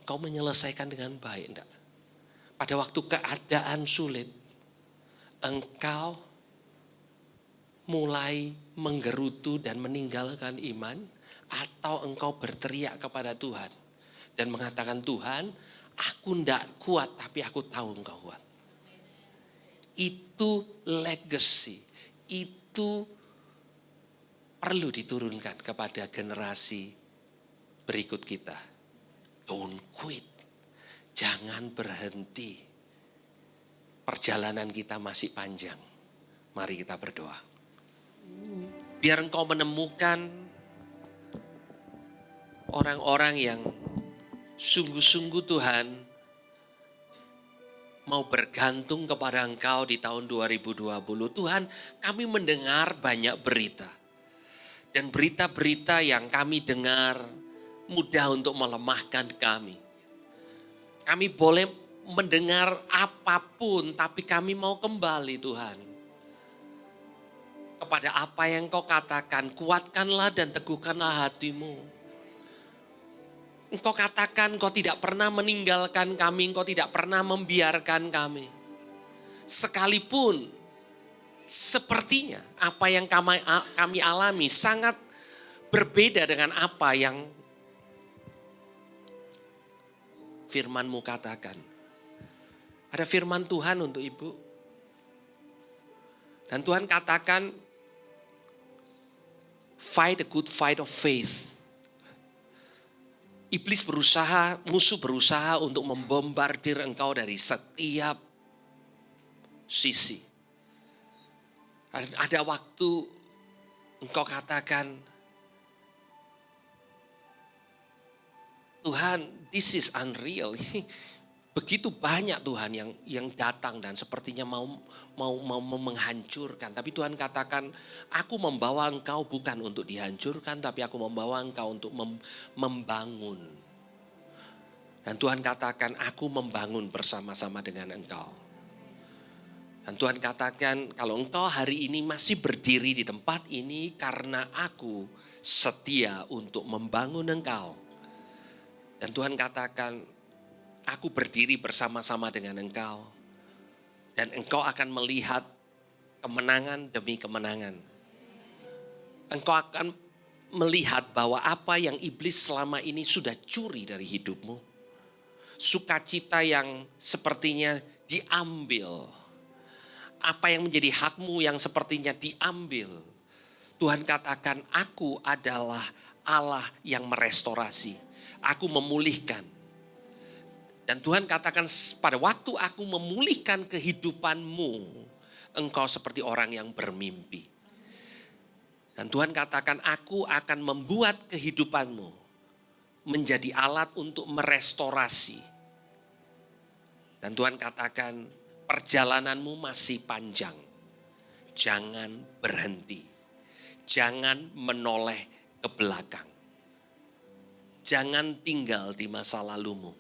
Engkau menyelesaikan dengan baik, enggak? Pada waktu keadaan sulit, engkau mulai menggerutu dan meninggalkan iman, atau engkau berteriak kepada Tuhan dan mengatakan, Tuhan, aku enggak kuat tapi aku tahu engkau kuat. Itu legacy, itu perlu diturunkan kepada generasi berikut kita. Don't quit. Jangan berhenti. Perjalanan kita masih panjang. Mari kita berdoa. Biar engkau menemukan orang-orang yang sungguh-sungguh Tuhan mau bergantung kepada engkau di tahun 2020. Tuhan, kami mendengar banyak berita. Dan berita-berita yang kami dengar mudah untuk melemahkan kami. Kami boleh mendengar apapun, tapi kami mau kembali Tuhan. Kepada apa yang kau katakan, kuatkanlah dan teguhkanlah hatimu. Engkau katakan engkau tidak pernah meninggalkan kami, engkau tidak pernah membiarkan kami. Sekalipun sepertinya apa yang kami alami sangat berbeda dengan apa yang firman-Mu katakan. Ada firman Tuhan untuk ibu. Dan Tuhan katakan, fight the good fight of faith. Iblis berusaha, musuh berusaha untuk membombardir engkau dari setiap sisi. Ada waktu engkau katakan, Tuhan, this is unreal. Begitu banyak Tuhan yang datang dan sepertinya mau menghancurkan. Tapi Tuhan katakan, aku membawa engkau bukan untuk dihancurkan, tapi aku membawa engkau untuk membangun. Dan Tuhan katakan, aku membangun bersama-sama dengan engkau. Dan Tuhan katakan, kalau engkau hari ini masih berdiri di tempat ini, karena aku setia untuk membangun engkau. Dan Tuhan katakan, aku berdiri bersama-sama dengan engkau. Dan engkau akan melihat kemenangan demi kemenangan. Engkau akan melihat bahwa apa yang iblis selama ini sudah curi dari hidupmu. Sukacita yang sepertinya diambil. Apa yang menjadi hakmu yang sepertinya diambil. Tuhan katakan, aku adalah Allah yang merestorasi. Aku memulihkan. Dan Tuhan katakan, pada waktu aku memulihkan kehidupanmu, engkau seperti orang yang bermimpi. Dan Tuhan katakan, aku akan membuat kehidupanmu menjadi alat untuk merestorasi. Dan Tuhan katakan, perjalananmu masih panjang. Jangan berhenti. Jangan menoleh ke belakang. Jangan tinggal di masa lalumu.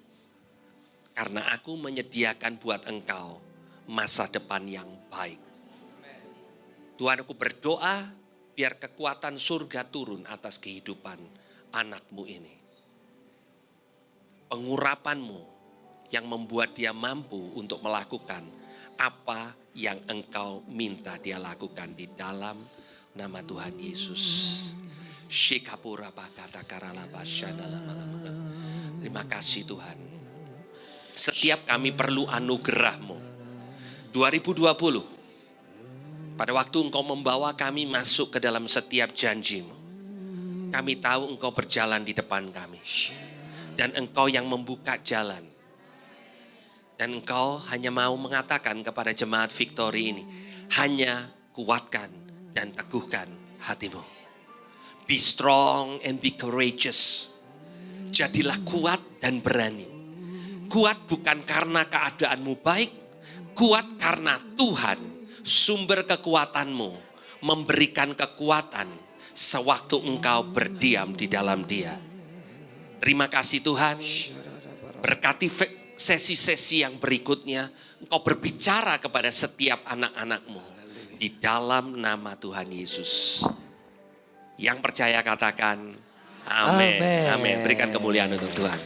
Karena aku menyediakan buat engkau masa depan yang baik. Tuhan, aku berdoa biar kekuatan surga turun atas kehidupan anakmu ini. Pengurapanmu yang membuat dia mampu untuk melakukan apa yang engkau minta dia lakukan di dalam nama Tuhan Yesus. Terima kasih Tuhan. Setiap kami perlu anugerah-Mu. 2020, pada waktu engkau membawa kami masuk ke dalam setiap janji-Mu, kami tahu engkau berjalan di depan kami. Dan engkau yang membuka jalan. Dan engkau hanya mau mengatakan kepada jemaat Victory ini, hanya kuatkan dan teguhkan hatimu. Be strong and be courageous. Jadilah kuat dan berani. Kuat bukan karena keadaanmu baik, kuat karena Tuhan, sumber kekuatanmu, memberikan kekuatan sewaktu engkau berdiam di dalam Dia. Terima kasih Tuhan, berkati sesi-sesi yang berikutnya, engkau berbicara kepada setiap anak-anakmu di dalam nama Tuhan Yesus. Yang percaya katakan amin. Amin. Berikan kemuliaan untuk Tuhan.